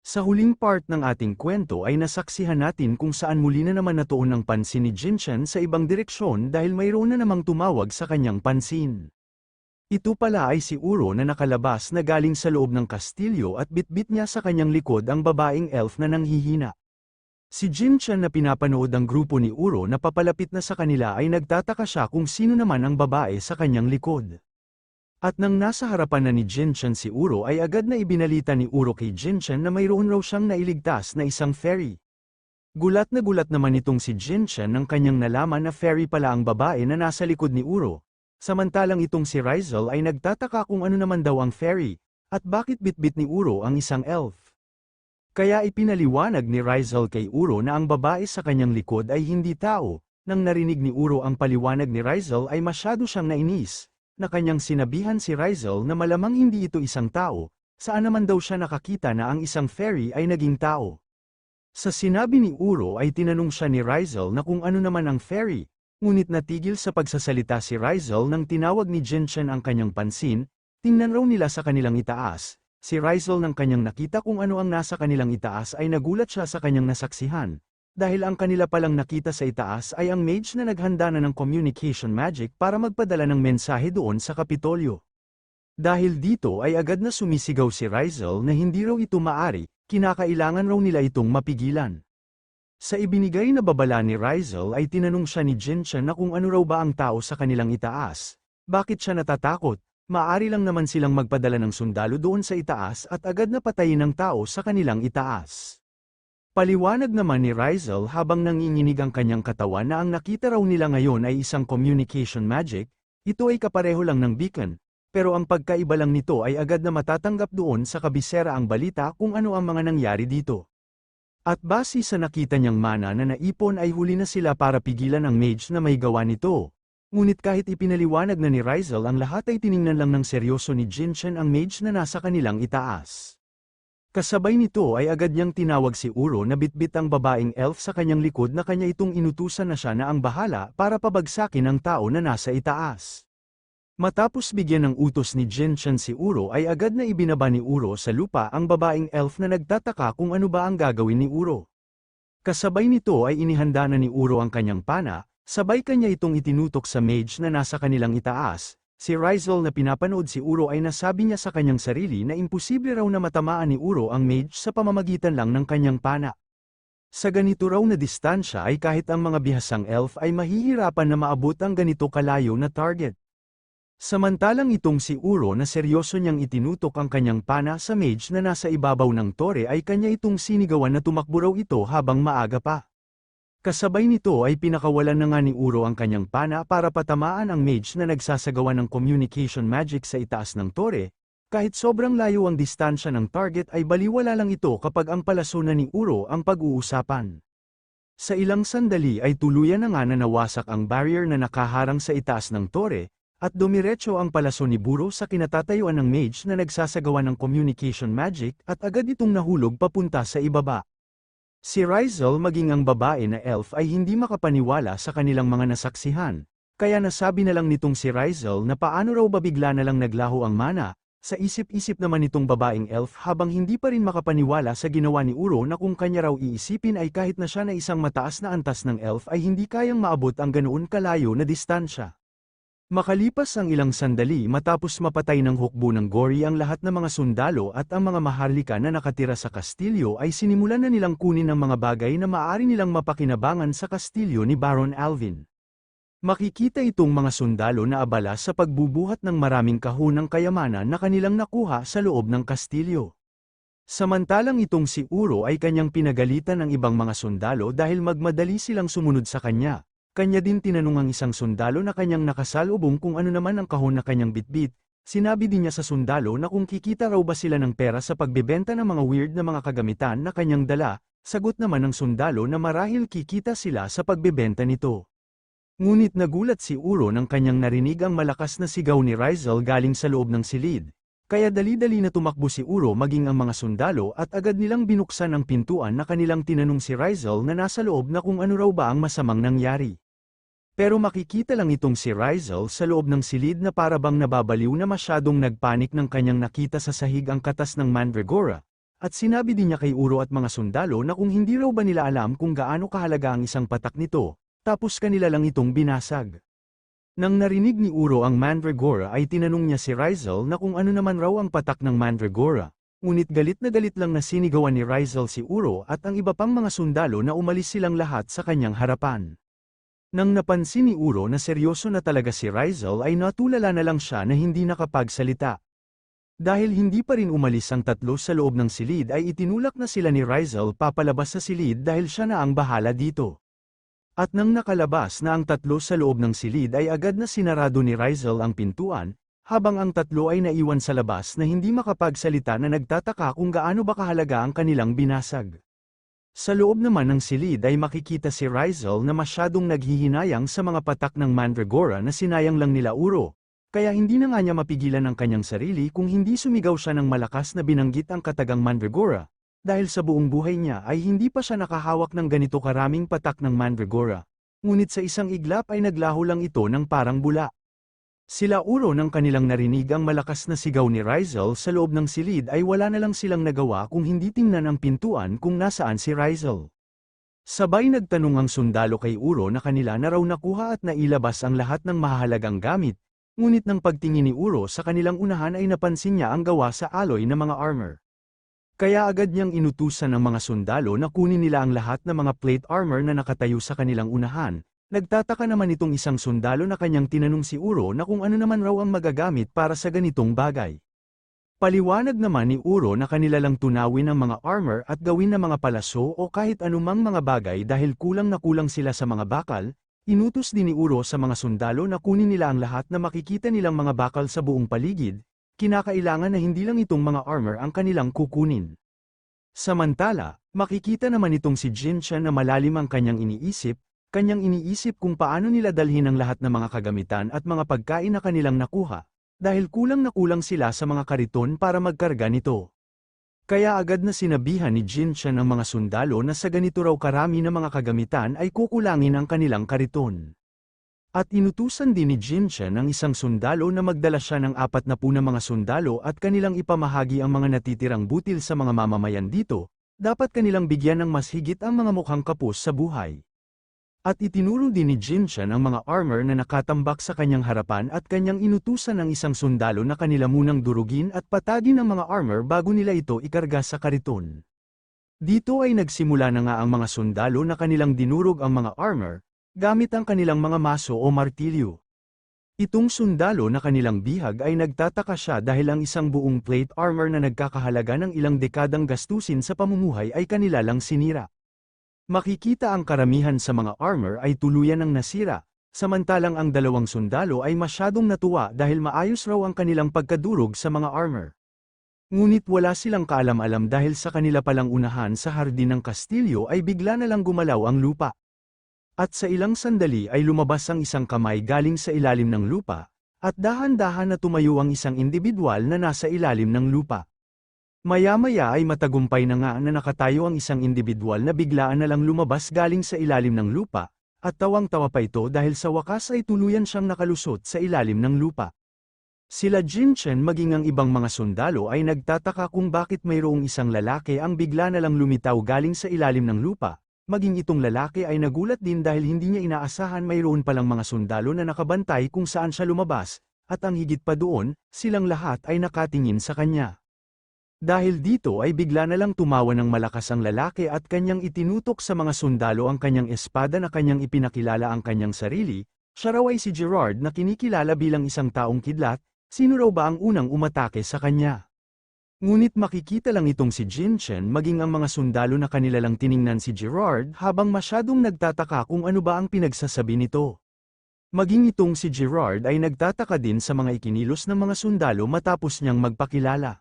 Sa huling part ng ating kwento ay nasaksihan natin kung saan muli na naman natuon ang pansin ni Jinchen sa ibang direksyon dahil mayroon na namang tumawag sa kanyang pansin. Ito pala ay si Uro na nakalabas na galing sa loob ng kastilyo at bitbit niya sa kanyang likod ang babaeng elf na nanghihina. Si Jinchen na pinapanood ang grupo ni Uro na papalapit na sa kanila ay nagtataka siya kung sino naman ang babae sa kanyang likod. At nang nasa harapan na ni Jinchen si Uro ay agad na ibinalita ni Uro kay Jinchen na mayroon raw siyang nailigtas na isang fairy. Gulat naman itong si Jinchen nang kanyang nalaman na fairy pala ang babae na nasa likod ni Uro. Samantalang itong si Rizal ay nagtataka kung ano naman daw ang fairy, at bakit bitbit ni Uro ang isang elf. Kaya ipinaliwanag ni Rizal kay Uro na ang babae sa kanyang likod ay hindi tao. Nang narinig ni Uro ang paliwanag ni Rizal ay masyado siyang nainis, na kanyang sinabihan si Rizal na malamang hindi ito isang tao, saan naman daw siya nakakita na ang isang fairy ay naging tao. Sa sinabi ni Uro ay tinanong siya ni Rizal na kung ano naman ang fairy, ngunit natigil sa pagsasalita si Rizal nang tinawag ni Jinchen ang kanyang pansin. Tingnan raw nila sa kanilang itaas. Si Rizal nang kanyang nakita kung ano ang nasa kanilang itaas ay nagulat siya sa kanyang nasaksihan. Dahil ang kanila palang nakita sa itaas ay ang mage na naghanda na ng communication magic para magpadala ng mensahe doon sa Kapitolyo. Dahil dito ay agad na sumisigaw si Rizal na hindi raw ito maari, kinakailangan raw nila itong mapigilan. Sa ibinigay na babala ni Rizal ay tinanong siya ni Jinchen na kung ano raw ba ang tao sa kanilang itaas. Bakit siya natatakot? Maari lang naman silang magpadala ng sundalo doon sa itaas at agad na patayin ng tao sa kanilang itaas. Paliwanag naman ni Rizal habang nanginginig ang kanyang katawan na ang nakita raw nila ngayon ay isang communication magic, ito ay kapareho lang ng beacon, pero ang pagkaiba lang nito ay agad na matatanggap doon sa kabisera ang balita kung ano ang mga nangyari dito. At base sa nakita niyang mana na naipon ay huli na sila para pigilan ang mage na may gawa nito. Ngunit kahit ipinaliwanag na ni Rizal ang lahat ay tiningnan lang ng seryoso ni Jinchen ang mage na nasa kanilang itaas. Kasabay nito ay agad niyang tinawag si Uro na bitbit ang babaeng elf sa kanyang likod na kanya itong inutusan na siya na ang bahala para pabagsakin ang tao na nasa itaas. Matapos bigyan ng utos ni Jinchen si Uro ay agad na ibinaba ni Uro sa lupa ang babaeng elf na nagtataka kung ano ba ang gagawin ni Uro. Kasabay nito ay inihanda na ni Uro ang kanyang pana, sabay kanya itong itinutok sa mage na nasa kanilang itaas. Si Rizal na pinapanood si Uro ay nasabi niya sa kanyang sarili na imposible raw na matamaan ni Uro ang mage sa pamamagitan lang ng kanyang pana. Sa ganito raw na distansya ay kahit ang mga bihasang elf ay mahihirapan na maabot ang ganito kalayo na target. Samantalang itong si Uro na seryoso niyang itinutok ang kanyang pana sa mage na nasa ibabaw ng tore ay kanya itong sinigawan na tumakbo raw ito habang maaga pa. Kasabay nito ay pinakawalan na nga ni Uro ang kanyang pana para patamaan ang mage na nagsasagawa ng communication magic sa itaas ng tore. Kahit sobrang layo ang distansya ng target ay baliwala lang ito kapag ang palaso na ni Uro ang pag-uusapan. Sa ilang sandali ay tuluyan na nga na nawasak ang barrier na nakaharang sa itaas ng tore, at dumiretso ang palaso ni Buro sa kinatatayuan ng mage na nagsasagawa ng communication magic at agad itong nahulog papunta sa ibaba. Si Rizal maging ang babae na elf ay hindi makapaniwala sa kanilang mga nasaksihan, kaya nasabi na lang nitong si Rizal na paano raw ba bigla na lang naglaho ang mana. Sa isip-isip naman nitong babaeng elf habang hindi pa rin makapaniwala sa ginawa ni Uro na kung kanya raw iisipin ay kahit na siya na isang mataas na antas ng elf ay hindi kayang maabot ang ganoon kalayo na distansya. Makalipas ang ilang sandali matapos mapatay ng hukbo ng Gory ang lahat ng mga sundalo at ang mga maharlika na nakatira sa kastilyo ay sinimulan na nilang kunin ang mga bagay na maaari nilang mapakinabangan sa kastilyo ni Baron Alvin. Makikita itong mga sundalo na abala sa pagbubuhat ng maraming kahon ng kayamanan na kanilang nakuha sa loob ng kastilyo. Samantalang itong si Uro ay kanyang pinagalitan ng ibang mga sundalo dahil magmadali silang sumunod sa kanya. Kanya din tinanong ang isang sundalo na kanyang nakasalubong kung ano naman ang kahon na kanyang bitbit. Sinabi din niya sa sundalo na kung kikita raw ba sila ng pera sa pagbebenta ng mga weird na mga kagamitan na kanyang dala. Sagot naman ng sundalo na marahil kikita sila sa pagbebenta nito. Ngunit nagulat si Uro nang kanyang narinig ang malakas na sigaw ni Rizal galing sa loob ng silid. Kaya dali-dali na tumakbo si Uro maging ang mga sundalo at agad nilang binuksan ang pintuan na kanilang tinanong si Rizal na nasa loob na kung ano raw ba ang masamang nangyari. Pero makikita lang itong si Rizal sa loob ng silid na parabang nababaliw na masyadong nagpanik ng kanyang nakita sa sahig ang katas ng Mandragora, At sinabi din niya kay Uro at mga sundalo na kung hindi raw ba nila alam kung gaano kahalaga ang isang patak nito, tapos kanila lang itong binasag. Nang narinig ni Uro ang Mandragora ay tinanong niya si Rizal na kung ano naman raw ang patak ng Mandragora, ngunit galit lang na sinigawan ni Rizal si Uro at ang iba pang mga sundalo na umalis silang lahat sa kanyang harapan. Nang napansin ni Uro na seryoso na talaga si Rizal ay natulala na lang siya na hindi nakapagsalita. Dahil hindi pa rin umalis ang tatlo sa loob ng silid ay itinulak na sila ni Rizal papalabas sa silid dahil siya na ang bahala dito. At nang nakalabas na ang tatlo sa loob ng silid ay agad na sinarado ni Rizal ang pintuan, habang ang tatlo ay naiwan sa labas na hindi makapagsalita na nagtataka kung gaano ba kahalaga ang kanilang binasag. Sa loob naman ng silid ay makikita si Rizal na masyadong naghihinayang sa mga patak ng Mandragora na sinayang lang nila Uro. Kaya hindi na nga niya mapigilan ang kanyang sarili kung hindi sumigaw siya ng malakas na binanggit ang katagang Mandragora, dahil sa buong buhay niya ay hindi pa siya nakahawak ng ganito karaming patak ng Mandragora, ngunit sa isang iglap ay naglaho lang ito ng parang bula. Sila Uro nang kanilang narinig ang malakas na sigaw ni Rizal sa loob ng silid ay wala na lang silang nagawa kung hindi tingnan ang pintuan kung nasaan si Rizal. Sabay nagtanong ang sundalo kay Uro na kanila na raw nakuha at nailabas ang lahat ng mahahalagang gamit. Ngunit nang pagtingin ni Uro sa kanilang unahan ay napansin niya ang gawa sa alloy na mga armor. Kaya agad niyang inutusan ng mga sundalo na kunin nila ang lahat ng mga plate armor na nakatayo sa kanilang unahan. Nagtataka naman itong isang sundalo na kanyang tinanong si Uro na kung ano naman raw ang magagamit para sa ganitong bagay. Paliwanag naman ni Uro na kanila lang tunawin ang mga armor at gawin ng mga palaso o kahit anumang mga bagay dahil kulang na kulang sila sa mga bakal. Inutos din ni Uro sa mga sundalo na kunin nila ang lahat na makikita nilang mga bakal sa buong paligid, kinakailangan na hindi lang itong mga armor ang kanilang kukunin. Samantala, makikita naman itong si Jinchen na malalim ang kanyang iniisip kung paano nila dalhin ang lahat ng mga kagamitan at mga pagkain na kanilang nakuha, dahil kulang na kulang sila sa mga kariton para magkarga nito. Kaya agad na sinabihan ni Jinchen ang mga sundalo na sa ganito raw karami na mga kagamitan ay kukulangin ang kanilang kariton. At inutusan din ni Jinchen ang isang sundalo na magdala siya ng 40 na mga sundalo at kanilang ipamahagi ang mga natitirang butil sa mga mamamayan dito, dapat kanilang bigyan ng mas higit ang mga mukhang kapos sa buhay. At itinuro din ni Jinchen ang mga armor na nakatambak sa kanyang harapan at kanyang inutusan ng isang sundalo na kanila munang durugin at patagin ang mga armor bago nila ito ikarga sa kariton. Dito ay nagsimula na nga ang mga sundalo na kanilang dinurog ang mga armor, gamit ang kanilang mga maso o martilyo. Itong sundalo na kanilang bihag ay nagtataka siya dahil ang isang buong plate armor na nagkakahalaga ng ilang dekadang gastusin sa pamumuhay ay kanila lang sinira. Makikita ang karamihan sa mga armor ay tuluyan ng nasira, samantalang ang dalawang sundalo ay masyadong natuwa dahil maayos raw ang kanilang pagkadurog sa mga armor. Ngunit wala silang kaalam-alam dahil sa kanila palang unahan sa hardin ng kastilyo ay bigla na lang gumalaw ang lupa. At sa ilang sandali ay lumabas ang isang kamay galing sa ilalim ng lupa, at dahan-dahan na tumayo ang isang individual na nasa ilalim ng lupa. Maya-maya ay matagumpay na nga na nakatayo ang isang individual na biglaan na lang lumabas galing sa ilalim ng lupa, at tawang-tawa pa ito dahil sa wakas ay tuluyan siyang nakalusot sa ilalim ng lupa. Sila Jinchen maging ang ibang mga sundalo ay nagtataka kung bakit mayroong isang lalaki ang bigla na lang lumitaw galing sa ilalim ng lupa, maging itong lalaki ay nagulat din dahil hindi niya inaasahan mayroon palang mga sundalo na nakabantay kung saan siya lumabas, at ang higit pa doon, silang lahat ay nakatingin sa kanya. Dahil dito ay bigla na lang tumawa ng malakas ang lalaki at kanyang itinutok sa mga sundalo ang kanyang espada na kanyang ipinakilala ang kanyang sarili. Siya raw ay si Gerard na kinikilala bilang isang taong kidlat. Sino raw ba ang unang umatake sa kanya? Ngunit makikita lang itong si Jinchen maging ang mga sundalo na kanila lang tiningnan si Gerard habang masyadong nagtataka kung ano ba ang pinagsasabi nito. Maging itong si Gerard ay nagtataka din sa mga ikinilos ng mga sundalo matapos niyang magpakilala.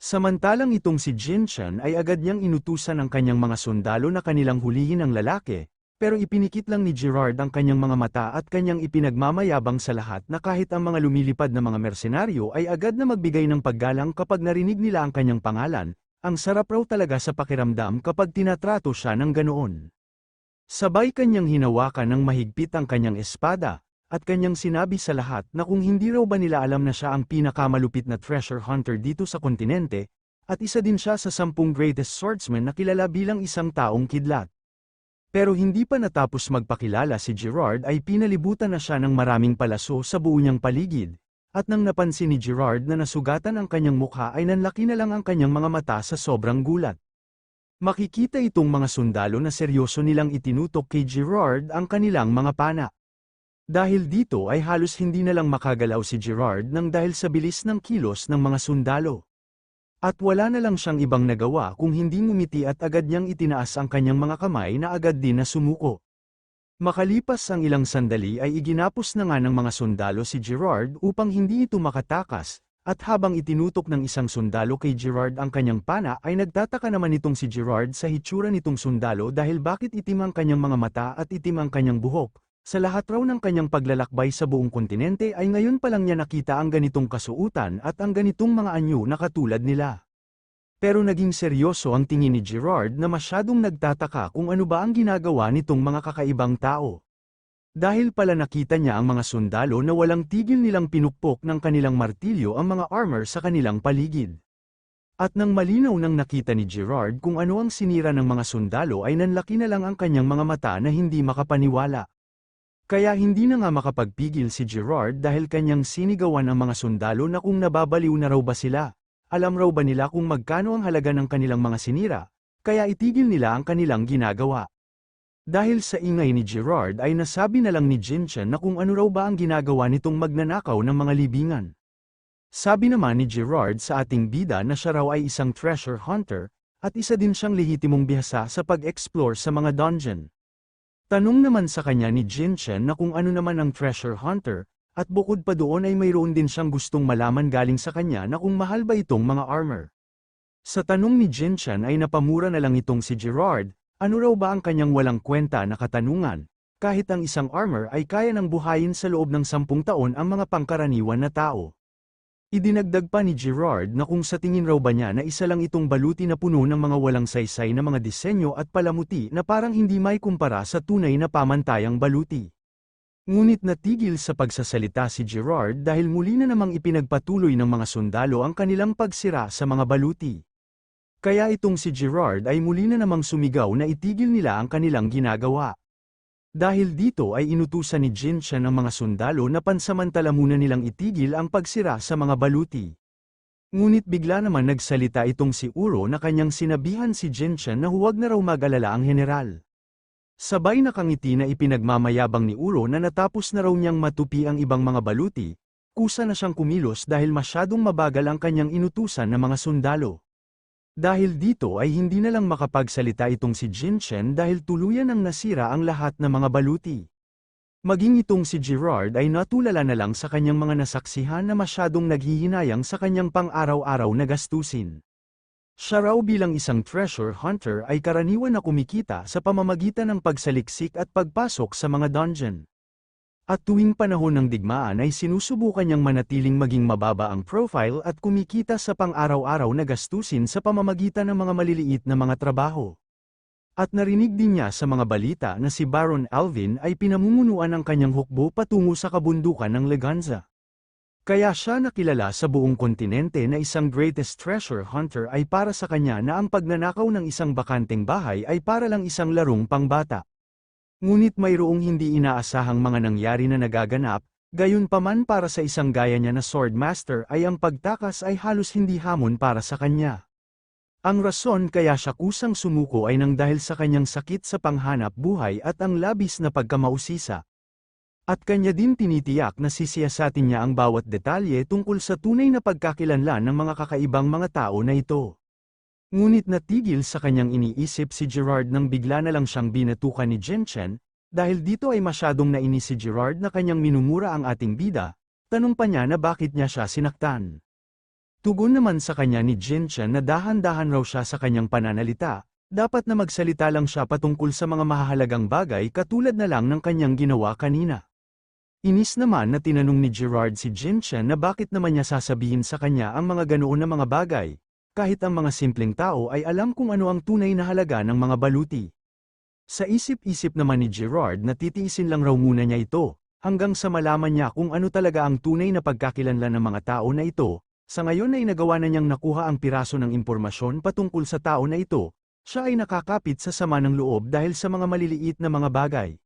Samantalang itong si Jinchen ay agad niyang inutusan ang kanyang mga sundalo na kanilang hulihin ang lalaki, pero ipinikit lang ni Gerard ang kanyang mga mata at kanyang ipinagmamayabang sa lahat na kahit ang mga lumilipad na mga mersenaryo ay agad na magbigay ng paggalang kapag narinig nila ang kanyang pangalan. Ang sarap raw talaga sa pakiramdam kapag tinatrato siya ng ganoon. Sabay kanyang hinawakan ng mahigpit ang kanyang espada, at kanyang sinabi sa lahat na kung hindi raw ba nila alam na siya ang pinakamalupit na treasure hunter dito sa kontinente, At isa din siya sa 10 greatest swordsmen na kilala bilang isang taong kidlat. Pero hindi pa natapos magpakilala si Gerard ay pinalibutan na siya ng maraming palaso sa buo niyang paligid. At nang napansin ni Gerard na nasugatan ang kanyang mukha ay nanlaki na lang ang kanyang mga mata sa sobrang gulat. Makikita itong mga sundalo na seryoso nilang itinutok kay Gerard ang kanilang mga pana. Dahil dito ay halos hindi na lang makagalaw si Gerard nang dahil sa bilis ng kilos ng mga sundalo. At wala na lang siyang ibang nagawa kung hindi ngumiti at agad niyang itinaas ang kanyang mga kamay na agad din na sumuko. Makalipas ang ilang sandali ay iginapos na nga ng mga sundalo si Gerard upang hindi ito makatakas, at habang itinutok ng isang sundalo kay Gerard ang kanyang pana ay nagtataka naman itong si Gerard sa hitsura nitong sundalo dahil bakit itim ang kanyang mga mata at itim ang kanyang buhok. Sa lahat raw ng kanyang paglalakbay sa buong kontinente ay ngayon pa lang niya nakita ang ganitong kasuutan at ang ganitong mga anyo na katulad nila. Pero naging seryoso ang tingin ni Gerard na masyadong nagtataka kung ano ba ang ginagawa nitong mga kakaibang tao. Dahil pala nakita niya ang mga sundalo na walang tigil nilang pinukpok ng kanilang martilyo ang mga armor sa kanilang paligid. At nang malinaw nang nakita ni Gerard kung ano ang sinira ng mga sundalo ay nanlaki na lang ang kanyang mga mata na hindi makapaniwala. Kaya hindi na nga makapagpigil si Gerard dahil kanyang sinigawan ang mga sundalo na kung nababaliw na raw ba sila. Alam raw ba nila kung magkano ang halaga ng kanilang mga sinira, kaya itigil nila ang kanilang ginagawa. Dahil sa ingay ni Gerard ay nasabi na lang ni Jinchen na kung ano raw ba ang ginagawa nitong magnanakaw ng mga libingan. Sabi naman ni Gerard sa ating bida na siya raw ay isang treasure hunter, at isa din siyang lehitimong bihasa sa pag-explore sa mga dungeon. Tanong naman sa kanya ni Jinchen na kung ano naman ang treasure hunter, at bukod pa doon ay mayroon din siyang gustong malaman galing sa kanya na kung mahal ba itong mga armor. Sa tanong ni Jinchen ay napamura na lang itong si Gerard, ano raw ba ang kanyang walang kwenta na katanungan, kahit ang isang armor ay kaya nang buhayin sa loob ng 10 taon ang mga pangkaraniwan na tao. Idinagdag pa ni Gerard na kung sa tingin raw ba niya na isa lang itong baluti na puno ng mga walang saysay na mga disenyo at palamuti na parang hindi may kumpara sa tunay na pamantayang baluti. Ngunit natigil sa pagsasalita si Gerard dahil muli na namang ipinagpatuloy ng mga sundalo ang kanilang pagsira sa mga baluti. Kaya itong si Gerard ay muli na namang sumigaw na itigil nila ang kanilang ginagawa. Dahil dito ay inutusan ni Jinchen ang mga sundalo na pansamantala muna nilang itigil ang pagsira sa mga baluti. Ngunit bigla naman nagsalita itong si Uro na kanyang sinabihan si Jinchen na huwag na raw mag-alala ang general. Sabay nakangiti na ipinagmamayabang ni Uro na natapos na raw niyang matupi ang ibang mga baluti, kusa na siyang kumilos dahil masyadong mabagal ang kanyang inutusan na mga sundalo. Dahil dito ay hindi na lang makapagsalita itong si Jinchen dahil tuluyan ang nasira ang lahat ng mga baluti. Maging itong si Gerard ay natulala na lang sa kanyang mga nasaksihan na masyadong naghihinayang sa kanyang pang-araw-araw na gastusin. Siya raw bilang isang treasure hunter ay karaniwan na kumikita sa pamamagitan ng pagsaliksik at pagpasok sa mga dungeon. At tuwing panahon ng digmaan ay sinusubukan niyang manatiling maging mababa ang profile at kumikita sa pang-araw-araw na gastusin sa pamamagitan ng mga maliliit na mga trabaho. At narinig din niya sa mga balita na si Baron Alvin ay pinamumunuan ng kanyang hukbo patungo sa kabundukan ng Leganza. Kaya siya nakilala sa buong kontinente na isang greatest treasure hunter ay para sa kanya na ang pagnanakaw ng isang bakanteng bahay ay para lang isang larong pangbata. Ngunit mayroong hindi inaasahang mga nangyari na nagaganap, gayunpaman para sa isang gaya niya na swordmaster ay ang pagtakas ay halos hindi hamon para sa kanya. Ang rason kaya siya kusang sumuko ay nang dahil sa kanyang sakit sa panghanap buhay at ang labis na pagkamausisa. At kanya din tinitiyak na sisiyasatin niya ang bawat detalye tungkol sa tunay na pagkakilanlan ng mga kakaibang mga tao na ito. Ngunit natigil sa kanyang iniisip si Gerard nang bigla na lang siyang binatukan ni Jinchen, dahil dito ay masyadong nainis si Gerard na kanyang minumura ang ating bida, tanong pa niya na bakit niya siya sinaktan. Tugon naman sa kanya ni Jinchen na dahan-dahan raw siya sa kanyang pananalita, dapat na magsalita lang siya patungkol sa mga mahahalagang bagay katulad na lang ng kanyang ginawa kanina. Inis naman na tinanong ni Gerard si Jinchen na bakit naman niya sasabihin sa kanya ang mga ganoon na mga bagay, kahit ang mga simpleng tao ay alam kung ano ang tunay na halaga ng mga baluti. Sa isip-isip naman ni Gerard na titiisin lang raw muna niya ito, hanggang sa malaman niya kung ano talaga ang tunay na pagkakilanlan ng mga tao na ito, Sa ngayon ay nagawa na niyang nakuha ang piraso ng impormasyon patungkol sa tao na ito, siya ay nakakapit sa sama ng loob dahil sa mga maliliit na mga bagay.